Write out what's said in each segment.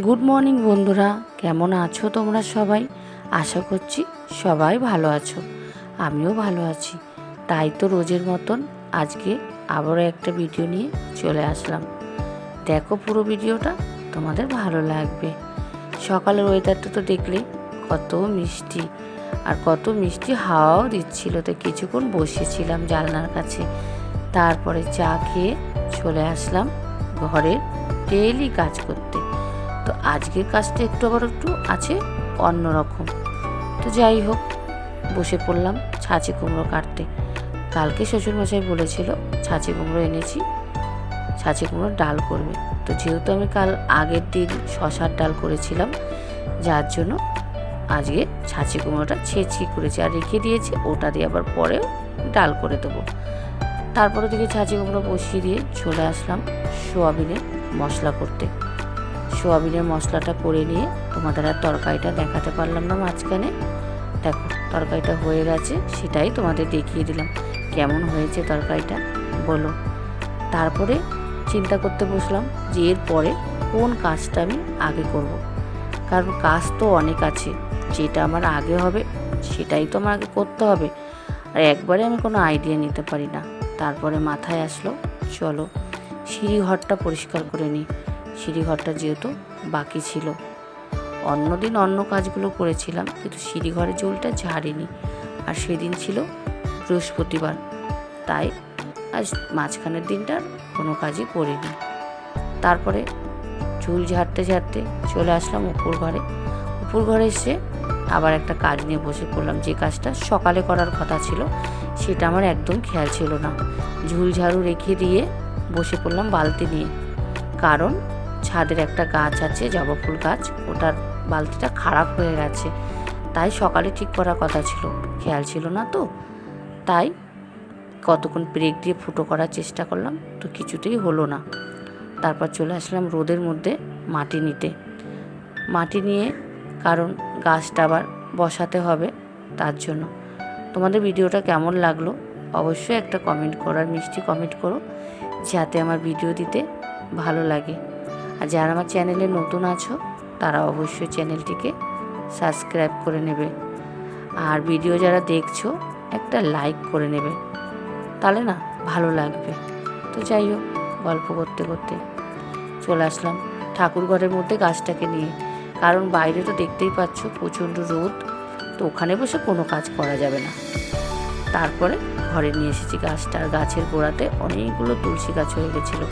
Good morning বন্ধুরা, কেমন আছো তোমরা সবাই? আশা করছি সবাই ভালো আছো, আমিও ভালো আছি। তাই তো রোজের মতন আজকে আবারও একটা ভিডিও নিয়ে চলে আসলাম। দেখো পুরো ভিডিওটা, তোমাদের ভালো লাগবে। সকালের ওয়েদারটা তো দেখলে কত মিষ্টি, আর কত মিষ্টি হাওয়াও দিচ্ছিল। তো কিছুক্ষণ বসেছিলাম জানলার কাছে, তারপরে চা খেয়ে চলে আসলাম ঘরের ডেইলি কাজ করতে। তো আজকের কাজটা একটু আছে অন্যরকম। তো যাই হোক, বসে পড়লাম ছাঁচি কুমড়ো কাটতে। কালকে শ্বশুরমশাই বলেছিল ছাঁচি কুমড়ো এনেছি, ছাঁচি কুমড়োর ডাল করবে। তো যেহেতু আমি কাল আগের দিন শশার ডাল করেছিলাম, যার জন্য আজকে ছাঁচি কুমড়োটা ছেঁচি করেছি আর রেখে দিয়েছি, ওটা দিয়ে আবার পরেও ডাল করে দেবো। তারপরে দিকে ছাঁচি কুমড়ো বসিয়ে দিয়ে চলে আসলাম সোয়াবিনের মশলা করতে। সোয়াবিনের মশলাটা করে নিয়ে তোমাদের আর তরকারিটা দেখাতে পারলাম না মাঝখানে। দেখো তরকারিটা হয়ে গেছে, সেটাই তোমাদের দেখিয়ে দিলাম কেমন হয়েছে তরকারিটা বলো। তারপরে চিন্তা করতে বসলাম যে এরপরে কোন কাজটা আমি আগে করব, কারণ কাজ তো অনেক আছে। যেটা আমার আগে হবে সেটাই তো আমার আগে করতে হবে, আর একবারে আমি কোনো আইডিয়া নিতে পারি না। তারপরে মাথায় আসলো চলো সিঁড়ি ঘরটা পরিষ্কার করে নিই। সিঁড়ি ঘরটা যেহেতু বাকি ছিল, অন্যদিন অন্য কাজগুলো করেছিলাম, কিন্তু সিঁড়ি ঘরের চুলটা ঝাড়িনি। আর সেদিন ছিল বৃহস্পতিবার, তাই আজ মাঝখানের দিনটা কোনো কাজই করিনি। তারপরে চুল ঝাড়তে ঝাড়তে চলে আসলাম উপর ঘরে। উপর ঘরে এসে আবার একটা কাজ নিয়ে বসে পড়লাম। যে কাজটা সকালে করার কথা ছিল সেটা আমার একদম খেয়াল ছিল না। ঝুল ঝাড়ু রেখে দিয়ে বসে পড়লাম বালতি নিয়ে, কারণ ছাদের একটা গাছ আছে জবা ফুল গাছ, ওটার বালতিটা খারাপ হয়ে গেছে। তাই সকালে ঠিক করার কথা ছিল, খেয়াল ছিল না তো। তাই কতক্ষণ ব্রেক দিয়ে ফুটো করার চেষ্টা করলাম, তো কিছুতেই হলো না। তারপর চলে আসলাম রোদের মধ্যে মাটি নিতে। মাটি নিয়ে, কারণ গাছটা আবার বসাতে হবে, তার জন্য। তোমাদের ভিডিওটা কেমন লাগলো অবশ্যই একটা কমেন্ট করো, আর মিষ্টি কমেন্ট করো, যাতে আমার ভিডিও দিতে ভালো লাগে। আর যারা আমার চ্যানেলে নতুন আছো তারা অবশ্যই চ্যানেলটিকে সাবস্ক্রাইব করে নেবে, আর ভিডিও যারা দেখছো একটা লাইক করে নেবে, তাহলে না ভালো লাগবে। তো যাই হোক, গল্প করতে করতে চলে আসলাম ঠাকুর ঘরের মধ্যে গাছটাকে নিয়ে, কারণ বাইরে তো দেখতেই পাচ্ছ প্রচণ্ড রোদ, তো ওখানে বসে কোনো কাজ করা যাবে না। তারপরে ঘরে নিয়ে এসেছি গাছটা, আর গাছের গোড়াতে অনেকগুলো তুলসী গাছ হয়ে গেছিলো।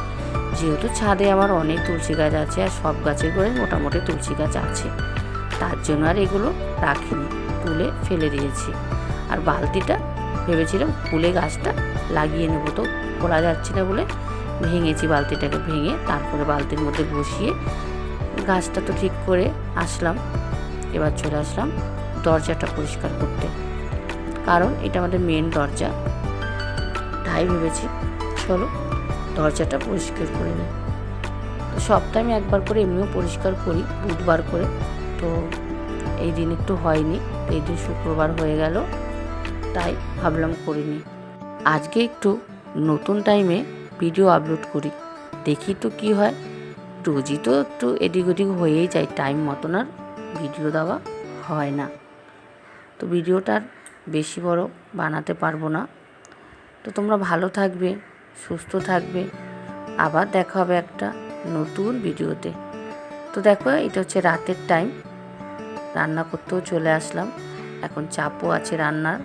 যেহেতু ছাদে আমার অনেক তুলসী গাছ আছে, আর সব গাছের গোড়ায় মোটামুটি তুলসী গাছ আছে, তার জন্য আর এগুলো রাখিনি, তুলে ফেলে দিয়েছি। আর বালতিটা ভেবেছিলাম খুলে গাছটা লাগিয়ে নেব, তো খোলা যাচ্ছে না বলে ভেঙেছি বালতিটাকে। ভেঙে তারপরে বালতির মধ্যে বসিয়ে গাছটা তো ঠিক করে আসলাম। এবার চলে আসলাম দরজাটা পরিষ্কার করতে, কারণ এটা আমাদের মেন দরজা। তাই ভেবেছি চলো দরজাটা পরিষ্কার করে নিই। তো সপ্তাহে আমি একবার করে এমনিও পরিষ্কার করি, বুধবার করে। তো এই দিন একটু হয়নি, এই দিন শুক্রবার হয়ে গেল, তাই ভাবলাম করিনি। আজকে একটু নতুন টাইমে ভিডিও আপলোড করি, দেখি তো কি হয়। রোজই তো একটু এদিক ওদিক হয়েই যায়, টাইম মতন আর ভিডিও দেওয়া হয় না। তো ভিডিওটা আর বেশি বড় বানাতে পারবো না। তো তোমরা ভালো থাকবে, সুস্থ থাকবে, আবার দেখা হবে একটা নতুন ভিডিওতে। তো দেখো এটা হচ্ছে রাতের টাইম, রান্না করতেও চলে আসলাম, এখন চাপও আছে রান্নার।